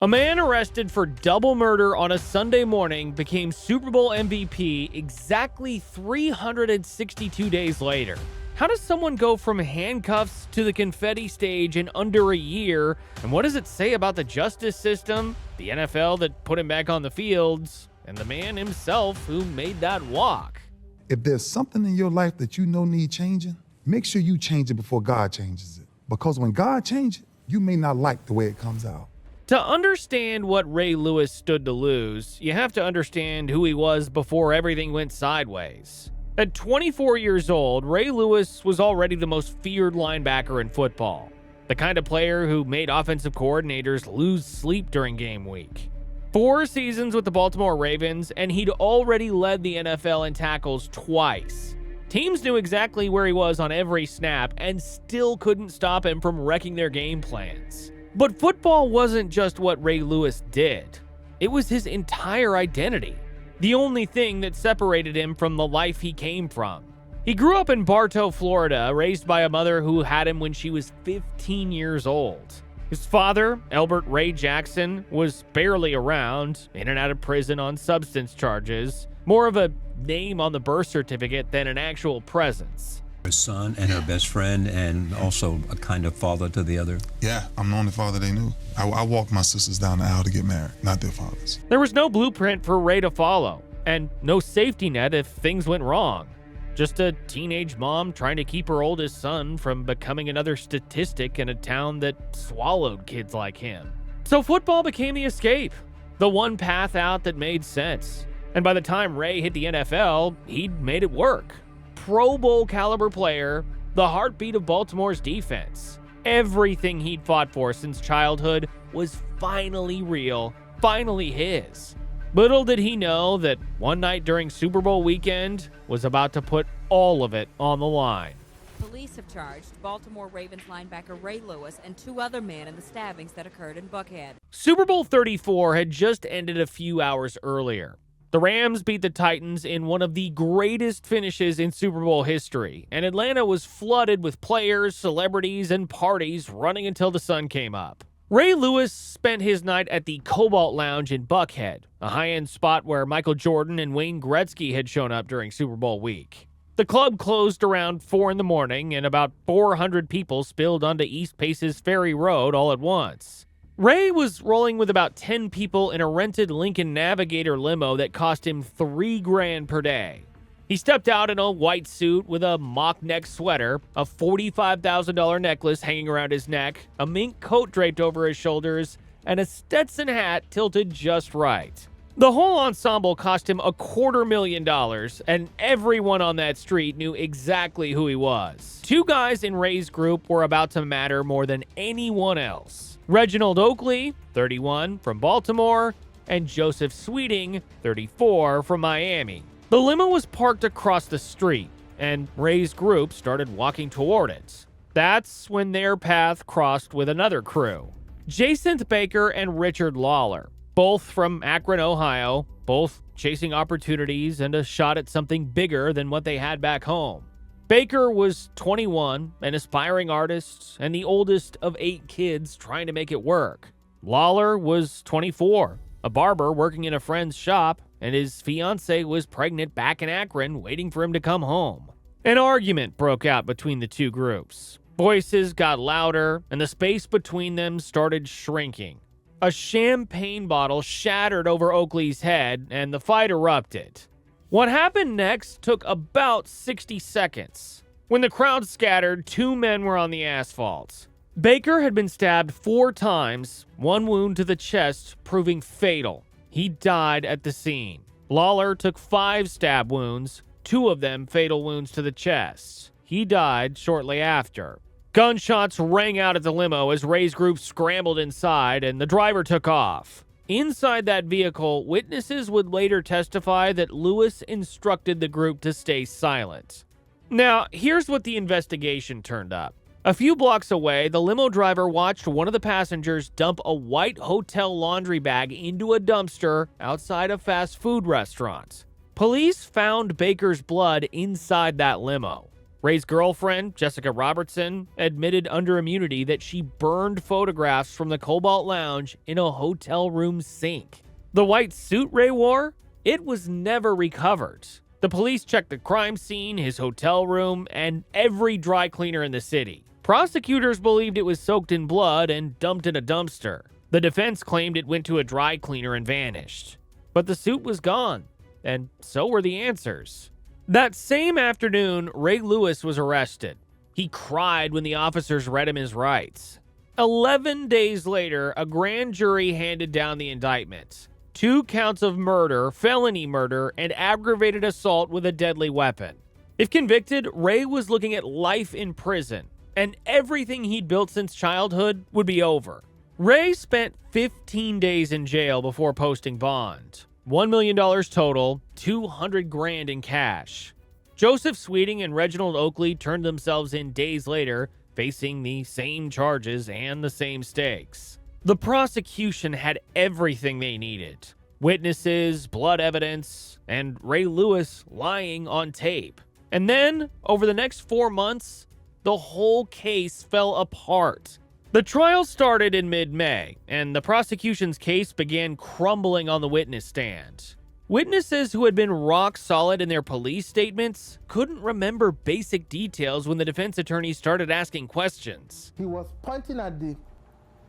A man arrested for double murder on a Sunday morning became Super Bowl MVP exactly 362 days later. How does someone go from handcuffs to the confetti stage in under a year? And what does it say about the justice system, the NFL that put him back on the fields, and the man himself who made that walk? If there's something in your life that you know need changing, make sure you change it before God changes it. Because when God changes it, you may not like the way it comes out. To understand what Ray Lewis stood to lose, you have to understand who he was before everything went sideways. At 24 years old, Ray Lewis was already the most feared linebacker in football. The kind of player who made offensive coordinators lose sleep during game week. 4 seasons with the Baltimore Ravens, and he'd already led the NFL in tackles twice. Teams knew exactly where he was on every snap and still couldn't stop him from wrecking their game plans. But football wasn't just what Ray Lewis did. It was his entire identity. The only thing that separated him from the life he came from. He grew up in Bartow, Florida, raised by a mother who had him when she was 15 years old. His father, Albert Ray Jackson, was barely around, in and out of prison on substance charges, more of a name on the birth certificate than an actual presence. Her son and her best friend, and also a kind of father to the other. Yeah, I'm the only father they knew. I walked my sisters down the aisle to get married, not their fathers. There was no blueprint for Ray to follow, and no safety net if things went wrong. Just a teenage mom trying to keep her oldest son from becoming another statistic in a town that swallowed kids like him. So football became the escape, the one path out that made sense. And by the time Ray hit the NFL, he'd made it work. Pro Bowl caliber player, the heartbeat of Baltimore's defense. Everything he'd fought for since childhood was finally real, finally his. Little did he know that one night during Super Bowl weekend was about to put all of it on the line. Police have charged Baltimore Ravens linebacker Ray Lewis and 2 other men in the stabbings that occurred in Buckhead. Super Bowl 34 had just ended a few hours earlier. The Rams beat the Titans in one of the greatest finishes in Super Bowl history, and Atlanta was flooded with players, celebrities, and parties running until the sun came up. Ray Lewis spent his night at the Cobalt Lounge in Buckhead, a high-end spot where Michael Jordan and Wayne Gretzky had shown up during Super Bowl week. The club closed around 4 in the morning, and about 400 people spilled onto East Pace's Ferry Road all at once. Ray was rolling with about 10 people in a rented Lincoln Navigator limo that cost him $3,000 per day. He stepped out in a white suit with a mock neck sweater, a $45,000 necklace hanging around his neck, a mink coat draped over his shoulders, and a Stetson hat tilted just right. The whole ensemble cost him $250,000, and everyone on that street knew exactly who he was. 2 guys in Ray's group were about to matter more than anyone else. Reginald Oakley, 31, from Baltimore, and Joseph Sweeting, 34, from Miami. The limo was parked across the street, and Ray's group started walking toward it. That's when their path crossed with another crew. Jacinth Baker and Richard Lawler, both from Akron, Ohio, both chasing opportunities and a shot at something bigger than what they had back home. Baker was 21, an aspiring artist, and the oldest of 8 kids trying to make it work. Lawler was 24, a barber working in a friend's shop, and his fiancée was pregnant back in Akron, waiting for him to come home. An argument broke out between the 2 groups. Voices got louder, and the space between them started shrinking. A champagne bottle shattered over Oakley's head, and the fight erupted. What happened next took about 60 seconds. When the crowd scattered, 2 men were on the asphalt. Baker had been stabbed 4 times, 1 wound to the chest proving fatal. He died at the scene. Lawler took 5 stab wounds, 2 of them fatal wounds to the chest. He died shortly after. Gunshots rang out at the limo as Ray's group scrambled inside, and the driver took off. Inside that vehicle, witnesses would later testify that Lewis instructed the group to stay silent. Now, here's what the investigation turned up. A few blocks away, the limo driver watched one of the passengers dump a white hotel laundry bag into a dumpster outside a fast food restaurant. Police found Baker's blood inside that limo. Ray's girlfriend, Jessica Robertson, admitted under immunity that she burned photographs from the Cobalt Lounge in a hotel room sink. The white suit Ray wore? It was never recovered. The police checked the crime scene, his hotel room, and every dry cleaner in the city. Prosecutors believed it was soaked in blood and dumped in a dumpster. The defense claimed it went to a dry cleaner and vanished. But the suit was gone, and so were the answers. That same afternoon, Ray Lewis was arrested. He cried when the officers read him his rights. 11 days later, a grand jury handed down the indictment. 2 counts of murder, felony murder, and aggravated assault with a deadly weapon. If convicted, Ray was looking at life in prison, and everything he'd built since childhood would be over. Ray spent 15 days in jail before posting bond. $1 million total, $200,000 in cash. Joseph Sweeting and Reginald Oakley turned themselves in days later, facing the same charges and the same stakes. The prosecution had everything they needed. Witnesses, blood evidence, and Ray Lewis lying on tape. And then, over the next 4 months, the whole case fell apart. The trial started in mid-May, and the prosecution's case began crumbling on the witness stand. Witnesses who had been rock solid in their police statements couldn't remember basic details when the defense attorneys started asking questions. He was pointing at the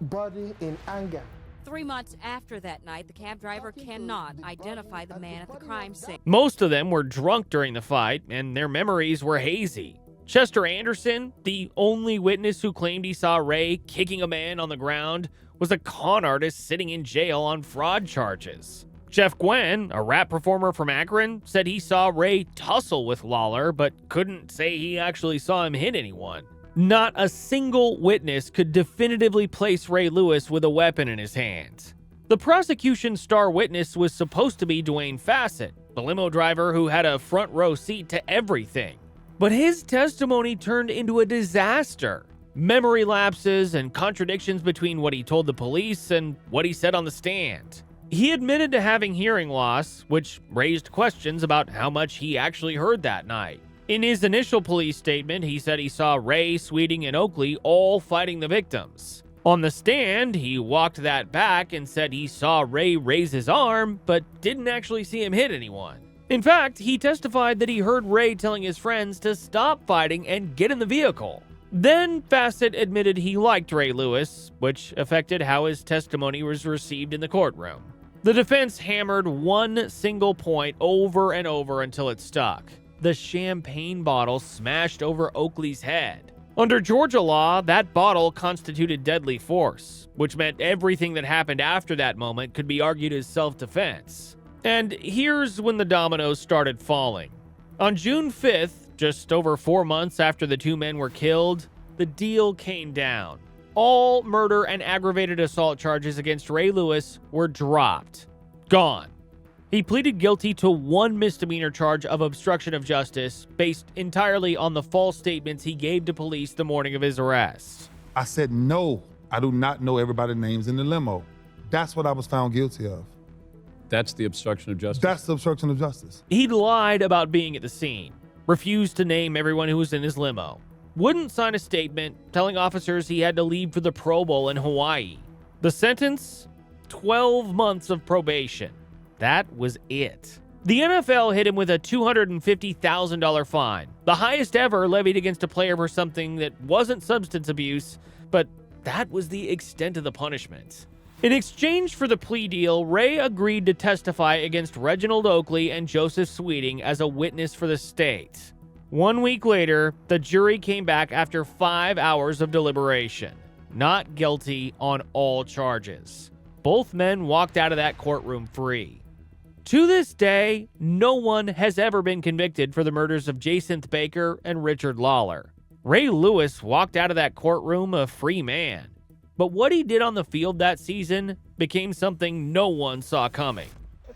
body in anger. 3 months after that night, the cab driver cannot identify the man at the crime scene. Most of them were drunk during the fight, and their memories were hazy. Chester Anderson, the only witness who claimed he saw Ray kicking a man on the ground, was a con artist sitting in jail on fraud charges. Jeff Gwen, a rap performer from Akron, said he saw Ray tussle with Lawler, but couldn't say he actually saw him hit anyone. Not a single witness could definitively place Ray Lewis with a weapon in his hands. The prosecution's star witness was supposed to be Dwayne Fassett, the limo driver who had a front row seat to everything. But his testimony turned into a disaster. Memory lapses and contradictions between what he told the police and what he said on the stand. He admitted to having hearing loss, which raised questions about how much he actually heard that night. In his initial police statement, he said he saw Ray, Sweeting, and Oakley all fighting the victims. On the stand, he walked that back and said he saw Ray raise his arm, but didn't actually see him hit anyone. In fact, he testified that he heard Ray telling his friends to stop fighting and get in the vehicle. Then Fassett admitted he liked Ray Lewis, which affected how his testimony was received in the courtroom. The defense hammered one single point over and over until it stuck. The champagne bottle smashed over Oakley's head. Under Georgia law, that bottle constituted deadly force, which meant everything that happened after that moment could be argued as self-defense. And here's when the dominoes started falling. On June 5th, just over 4 months after the 2 men were killed, the deal came down. All murder and aggravated assault charges against Ray Lewis were dropped. Gone. He pleaded guilty to 1 misdemeanor charge of obstruction of justice based entirely on the false statements he gave to police the morning of his arrest. I said, no, I do not know everybody's names in the limo. That's what I was found guilty of. That's the obstruction of justice? That's the obstruction of justice. He'd lied about being at the scene, refused to name everyone who was in his limo, wouldn't sign a statement telling officers he had to leave for the Pro Bowl in Hawaii. The sentence? 12 months of probation. That was it. The NFL hit him with a $250,000 fine, the highest ever levied against a player for something that wasn't substance abuse, but that was the extent of the punishment. In exchange for the plea deal, Ray agreed to testify against Reginald Oakley and Joseph Sweeting as a witness for the state. 1 week later, the jury came back after 5 hours of deliberation. Not guilty on all charges. Both men walked out of that courtroom free. To this day, no one has ever been convicted for the murders of Jacinth Baker and Richard Lawler. Ray Lewis walked out of that courtroom a free man. But what he did on the field that season became something no one saw coming.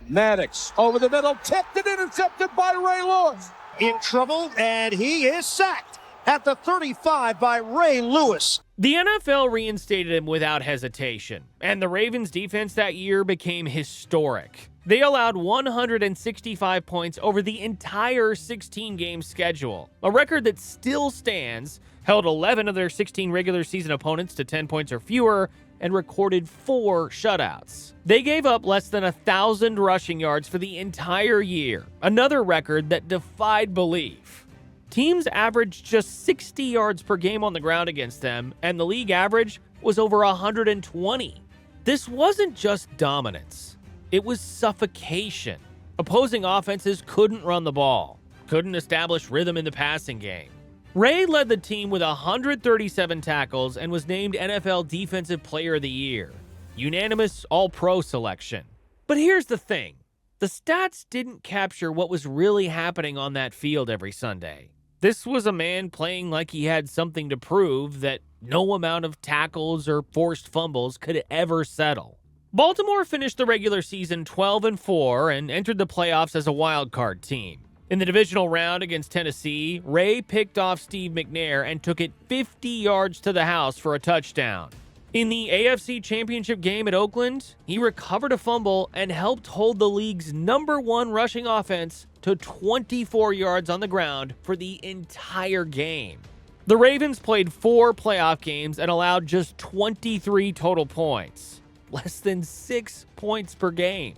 Maddox over the middle, tipped and intercepted by Ray Lewis. In trouble, and he is sacked. at the 35 by Ray Lewis. The NFL reinstated him without hesitation, and the Ravens' defense that year became historic. They allowed 165 points over the entire 16-game schedule, a record that still stands, held 11 of their 16 regular season opponents to 10 points or fewer, and recorded 4 shutouts. They gave up less than 1,000 rushing yards for the entire year, another record that defied belief. Teams averaged just 60 yards per game on the ground against them, and the league average was over 120. This wasn't just dominance. It was suffocation. Opposing offenses couldn't run the ball, couldn't establish rhythm in the passing game. Ray led the team with 137 tackles and was named NFL Defensive Player of the Year. Unanimous All-Pro selection. But here's the thing. The stats didn't capture what was really happening on that field every Sunday. This was a man playing like he had something to prove that no amount of tackles or forced fumbles could ever settle. Baltimore finished the regular season 12-4 and entered the playoffs as a wild card team. In the divisional round against Tennessee, Ray picked off Steve McNair and took it 50 yards to the house for a touchdown. In the AFC Championship game at Oakland, he recovered a fumble and helped hold the league's #1 rushing offense to 24 yards on the ground for the entire game. The Ravens played 4 playoff games and allowed just 23 total points, less than 6 points per game.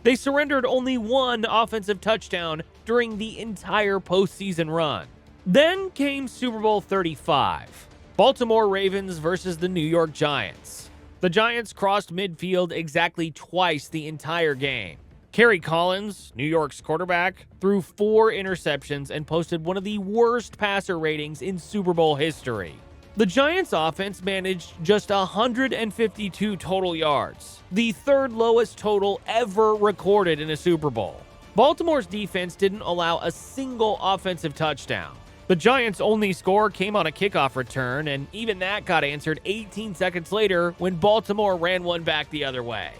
They surrendered only 1 offensive touchdown during the entire postseason run. Then came Super Bowl 35. Baltimore Ravens versus the New York Giants. The Giants crossed midfield exactly twice the entire game. Kerry Collins, New York's quarterback, threw 4 interceptions and posted one of the worst passer ratings in Super Bowl history. The Giants' offense managed just 152 total yards, the 3rd lowest total ever recorded in a Super Bowl. Baltimore's defense didn't allow a single offensive touchdown. The Giants' only score came on a kickoff return, and even that got answered 18 seconds later when Baltimore ran one back the other way.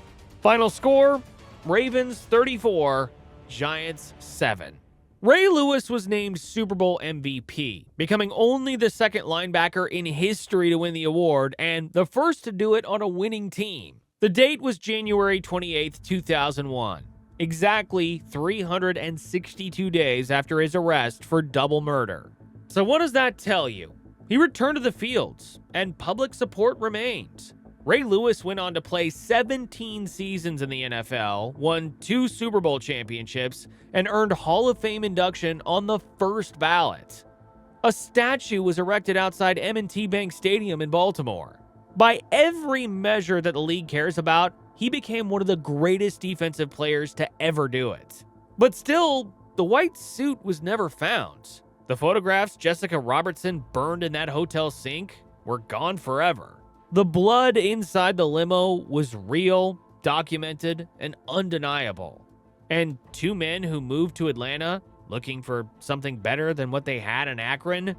Final score, Ravens 34, Giants 7. Ray Lewis was named Super Bowl MVP, becoming only the 2nd linebacker in history to win the award and the first to do it on a winning team. The date was January 28, 2001, exactly 362 days after his arrest for double murder. So what does that tell you? He returned to the fields, and public support remained. Ray Lewis went on to play 17 seasons in the NFL, won 2 Super Bowl championships, and earned Hall of Fame induction on the first ballot. A statue was erected outside M&T Bank Stadium in Baltimore. By every measure that the league cares about, he became one of the greatest defensive players to ever do it. But still, the white suit was never found. The photographs Jessica Robertson burned in that hotel sink were gone forever. The blood inside the limo was real, documented, and undeniable. And 2 men who moved to Atlanta looking for something better than what they had in Akron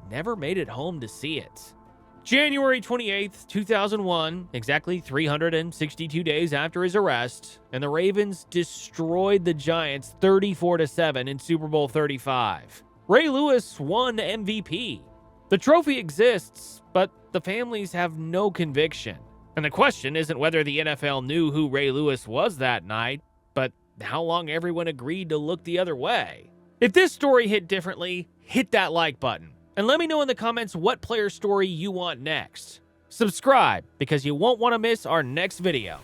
never made it home to see it. January 28th, 2001, exactly 362 days after his arrest, and the Ravens destroyed the Giants 34-7 in Super Bowl 35. Ray Lewis won MVP. The trophy exists, but the families have no conviction. And the question isn't whether the NFL knew who Ray Lewis was that night, but how long everyone agreed to look the other way. If this story hit differently, hit that like button. And let me know in the comments what player story you want next. Subscribe, because you won't want to miss our next video.